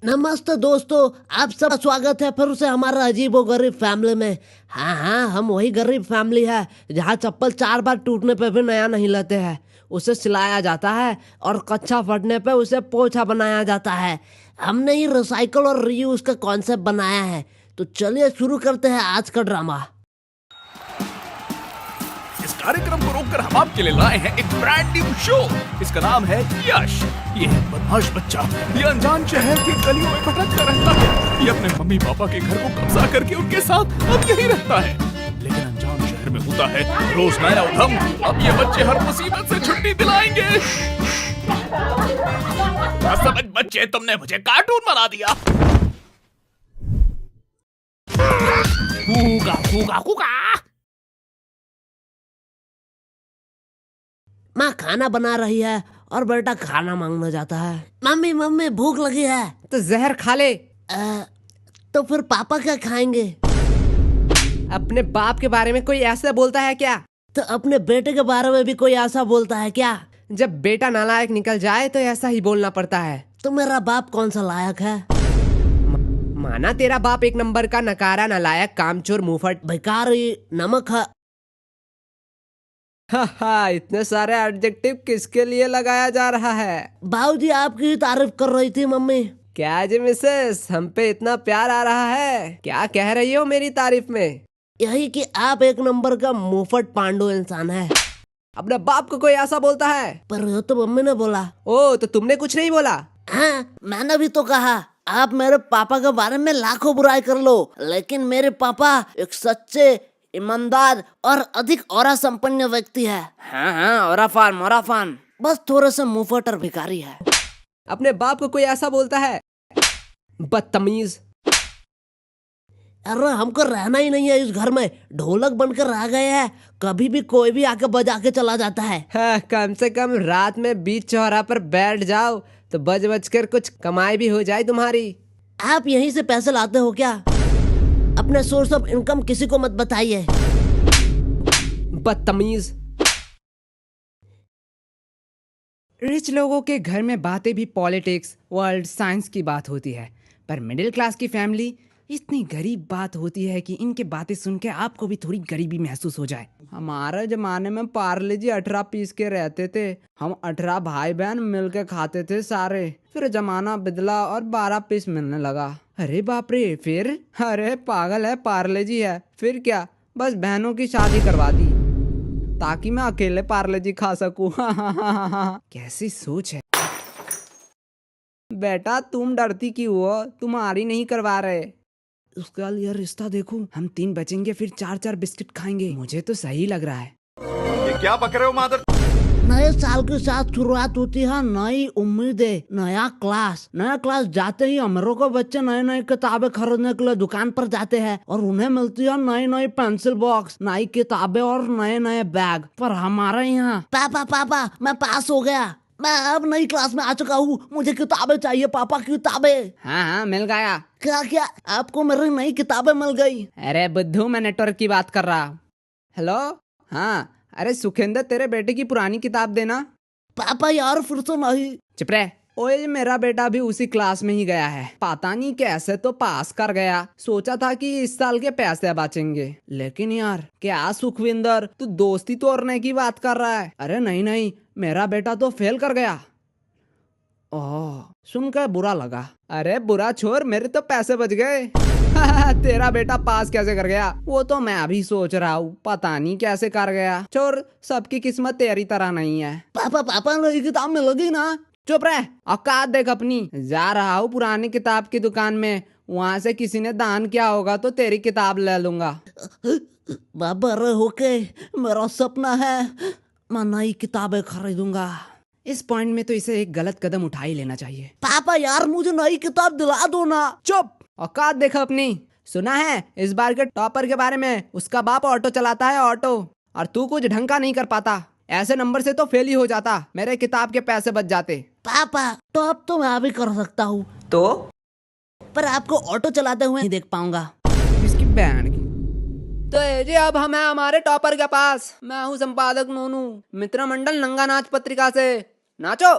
नमस्ते दोस्तों, आप सब स्वागत है फिर से हमारा अजीबो गरीब फैमिली में। हाँ, हम वही गरीब फैमिली है जहाँ चप्पल 4 बार टूटने पे भी नया नहीं लेते हैं, उसे सिलाया जाता है और कच्चा फटने पे उसे पोछा बनाया जाता है। हमने ही रिसाइकल और रीयूज का कॉन्सेप्ट बनाया है। तो चलिए शुरू करते हैं आज का ड्रामा। इस कार्यक्रम को रोककर हम आपके लिए लाए हैं एक ब्रांड न्यू शो। इसका नाम है यश। ये है बदमाश बच्चा, ये अनजान शहर की गलियों में भटकता रहता है। ये अपने मम्मी पापा के घर को कब्जा करके उनके साथ अब यही रहता है, लेकिन अनजान शहर में होता है रोज नया उधम। अब ये बच्चे हर मुसीबत से छुट्टी दिलाएंगे। समझ बच्चे, तुमने मुझे कार्टून बना दिया। कूगा कूगा कूगा। माँ खाना बना रही है और बेटा खाना मांगने जाता है। मम्मी मम्मी भूख लगी है। तो जहर खा ले। तो फिर पापा क्या खाएंगे? अपने बाप के बारे में कोई ऐसा बोलता है क्या? तो अपने बेटे के बारे में भी कोई ऐसा बोलता है क्या? जब बेटा नालायक निकल जाए तो ऐसा ही बोलना पड़ता है। तो मेरा बाप कौन सा लायक है? माना तेरा बाप एक नंबर का नकारा, नालायक, कामचोर, मुंहफट, भिखारी, नमक है। इतने सारे एडजेक्टिव किसके लिए लगाया जा रहा है? बाबूजी आपकी ही तारीफ कर रही थी मम्मी। क्या जी मिसेस, हम पे इतना प्यार आ रहा है? क्या कह रही हो मेरी तारीफ में? यही कि आप एक नंबर का मुंहफट पांडु इंसान है। अपने बाप को कोई ऐसा बोलता है? पर ये तो मम्मी ने बोला। ओ, तो तुमने कुछ नहीं बोला? हाँ, मैंने भी तो कहा। आप मेरे पापा के बारे में लाखों बुराई कर लो, लेकिन मेरे पापा एक सच्चे, ईमानदार और अधिक ऑरा संपन्न व्यक्ति है। हाँ, ओराफान बस थोड़े से मुंहफट और भिखारी है। अपने बाप को कोई ऐसा बोलता है? बदतमीज। अरे हमको रहना ही नहीं है इस घर में, ढोलक बनकर रह गए हैं। कभी भी कोई भी आके बजा के चला जाता है। हाँ, कम से कम रात में बीच चौराहा पर बैठ जाओ तो बज कर कुछ कमाई भी हो जाए तुम्हारी। आप यहीं से पैसे लाते हो क्या? अपने सोर्स ऑफ इनकम किसी को मत बताइए। बदतमीज। रिच लोगों के घर में बातें भी पॉलिटिक्स, वर्ल्ड, साइंस की बात होती है, पर मिडिल क्लास की फैमिली इतनी गरीब बात होती है कि इनके बातें सुन के आपको भी थोड़ी गरीबी महसूस हो जाए। हमारे जमाने में पार्ले जी 18 पीस के रहते थे। हम 18 भाई बहन मिलके खाते थे सारे। फिर जमाना बदला और 12 पीस मिलने लगा। अरे बाप रे, फिर? अरे पागल है, पार्ले जी है। फिर क्या, बस बहनों की शादी करवा दी ताकि मैं अकेले पार्ले जी खा सकूं। कैसी सोच है बेटा, तुम डरती क्यों हो? तुम्हारी नहीं करवा रहे। उसका ये रिश्ता देखो, हम 3 बचेंगे फिर 4-4 बिस्किट खाएंगे। मुझे तो सही लग रहा है। ये क्या बक रहे हो मादर? नए साल के साथ शुरुआत होती है नई उम्मीदें, नया क्लास। नया क्लास जाते ही हमरों को बच्चे नई नई किताबें खरीदने के लिए दुकान पर जाते हैं और उन्हें मिलती है नई नई पेंसिल बॉक्स, नई किताबें और नए नए बैग। पर हमारे यहाँ पापा मैं पास हो गया, मैं अब नई क्लास में आ चुका हूँ, मुझे किताबें चाहिए पापा, किताबें। हाँ, मिल गया। क्या आपको मेरी नई किताबें मिल गई? अरे बुद्धू, मैं नेटवर्क की बात कर रहा। हेलो, हाँ, अरे सुखेंद्र, तेरे बेटे की पुरानी किताब देना। पापा यार फिर तो नहीं। चुप रह। ओए, मेरा बेटा भी उसी क्लास में ही गया है, पता नहीं कैसे तो पास कर गया। सोचा था कि इस साल के पैसे बचेंगे, लेकिन यार क्या सुखविंदर, तू दोस्ती तोड़ने की बात कर रहा है? अरे नहीं, मेरा बेटा तो फेल कर गया। ओह, सुनकर बुरा लगा। अरे बुरा छोड़, मेरे तो पैसे बच गए। तेरा बेटा पास कैसे कर गया? वो तो मैं अभी सोच रहा हूँ, पता नहीं कैसे कर गया। छोड़, सबकी किस्मत तेरी तरह नहीं है। पापा नई किताब मिलेगी ना? चुप रह, औकात देख अपनी। जा रहा हूँ पुरानी किताब की दुकान में, वहाँ से किसी ने दान किया होगा तो तेरी किताब ले लूंगा। बाबा रे होके, मेरा सपना है मैं नई किताबें खरीदूंगा। इस पॉइंट में तो इसे एक गलत कदम उठा ही लेना चाहिए। पापा यार मुझे नई किताब दिला दो ना। चुप, औकात देखो अपनी। सुना है इस बार के टॉपर के बारे में? उसका बाप ऑटो चलाता है, ऑटो, और तू कुछ ढंग का नहीं कर पाता। ऐसे नंबर से तो फेल ही हो जाता, मेरे किताब के पैसे बच जाते। पापा टॉप तो मैं अभी कर सकता हूँ, तो पर आपको ऑटो चलाते हुए नहीं देख पाऊंगा। इसकी बैंड की। तो जी अब हम हैं हमारे टॉपर के पास। मैं हूँ संपादक नोनू, मित्र मंडल नंगा नाच पत्रिका से। नाचो।